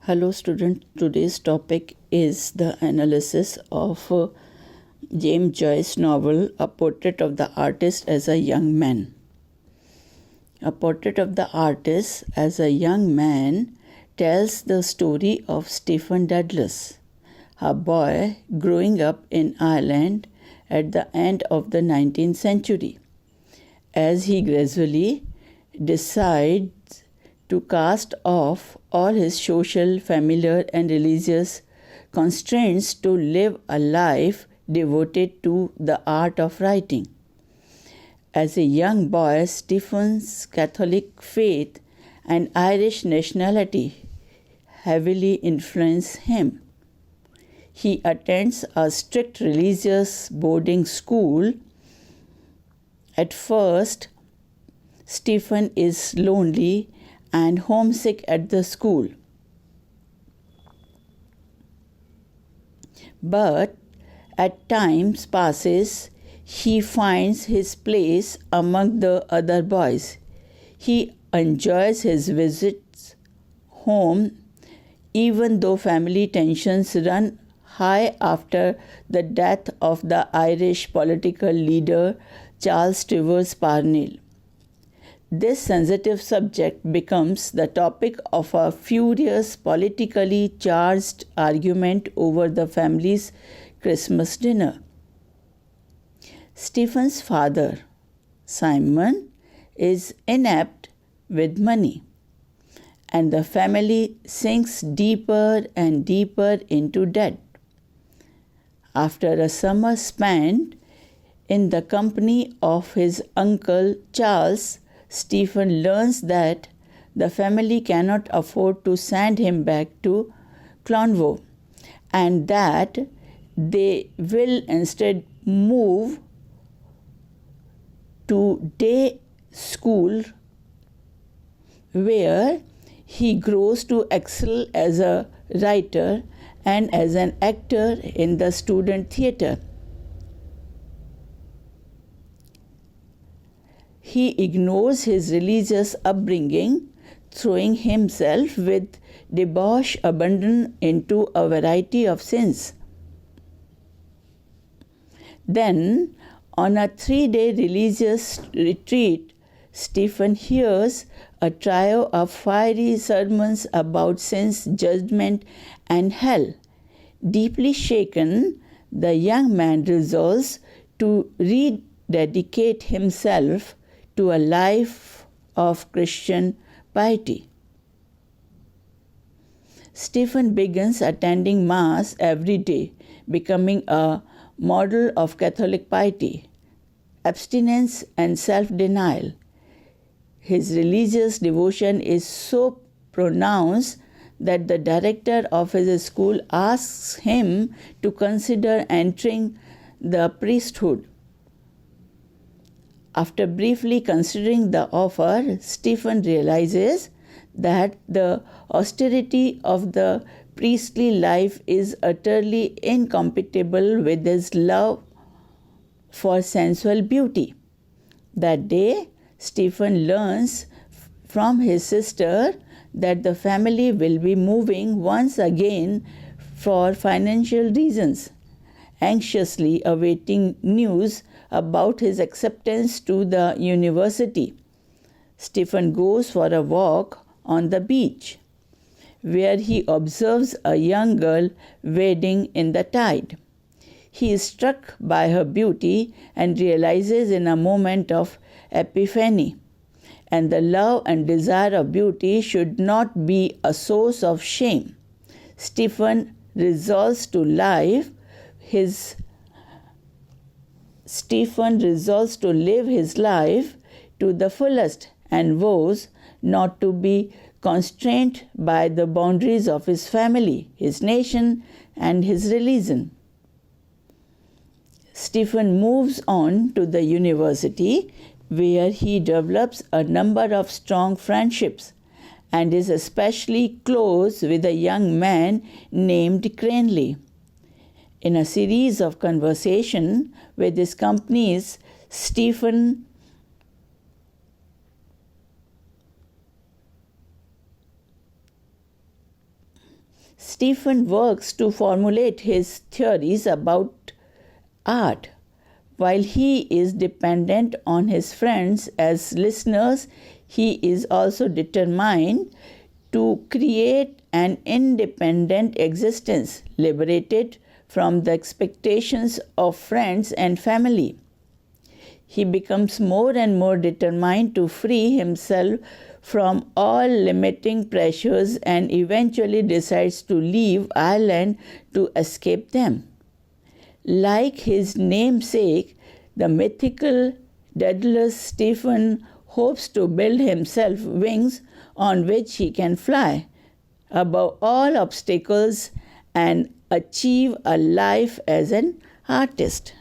Hello students, today's topic is the analysis of James Joyce's novel A Portrait of the Artist as a Young Man. A Portrait of the Artist as a Young Man tells the story of Stephen Douglas, a boy growing up in Ireland at the end of the 19th century. As he gradually decides to cast off all his social, familiar, and religious constraints to live a life devoted to the art of writing. As a young boy, Stephen's Catholic faith and Irish nationality heavily influence him. He attends a strict religious boarding school. At first, Stephen is lonely and homesick at the school. But as time passes, he finds his place among the other boys. He enjoys his visits home even though family tensions run high after the death of the Irish political leader Charles Stewart Parnell. This sensitive subject becomes the topic of a furious, politically charged argument over the family's Christmas dinner. Stephen's father, Simon, is inept with money, and the family sinks deeper and deeper into debt. After a summer spent in the company of his uncle Charles, Stephen learns that the family cannot afford to send him back to Clonvo and that they will instead move to day school where he grows to excel as a writer and as an actor in the student theatre. He ignores his religious upbringing, throwing himself with debauch abandon into a variety of sins. Then, on a 3-day religious retreat, Stephen hears a trio of fiery sermons about sin's judgment and hell. Deeply shaken, the young man resolves to rededicate himself to a life of Christian piety. Stephen begins attending Mass every day, becoming a model of Catholic piety, abstinence, and self-denial. His religious devotion is so pronounced that the director of his school asks him to consider entering the priesthood. After briefly considering the offer, Stephen realizes that the austerity of the priestly life is utterly incompatible with his love for sensual beauty. That day, Stephen learns from his sister that the family will be moving once again for financial reasons. Anxiously awaiting news about his acceptance to the university, Stephen goes for a walk on the beach, where he observes a young girl wading in the tide. He is struck by her beauty and realizes in a moment of epiphany, and the love and desire of beauty should not be a source of shame. Stephen resolves to live his life to the fullest and vows not to be constrained by the boundaries of his family, his nation, and his religion. Stephen moves on to the university, where he develops a number of strong friendships and is especially close with a young man named Cranley. In a series of conversations with his companies, Stephen Stephen works to formulate his theories about art. While he is dependent on his friends as listeners, he is also determined to create an independent existence, liberated from the expectations of friends and family. He becomes more and more determined to free himself from all limiting pressures and eventually decides to leave Ireland to escape them. Like his namesake, the mythical Daedalus, Stephen hopes to build himself wings on which he can fly above all obstacles and achieve a life as an artist.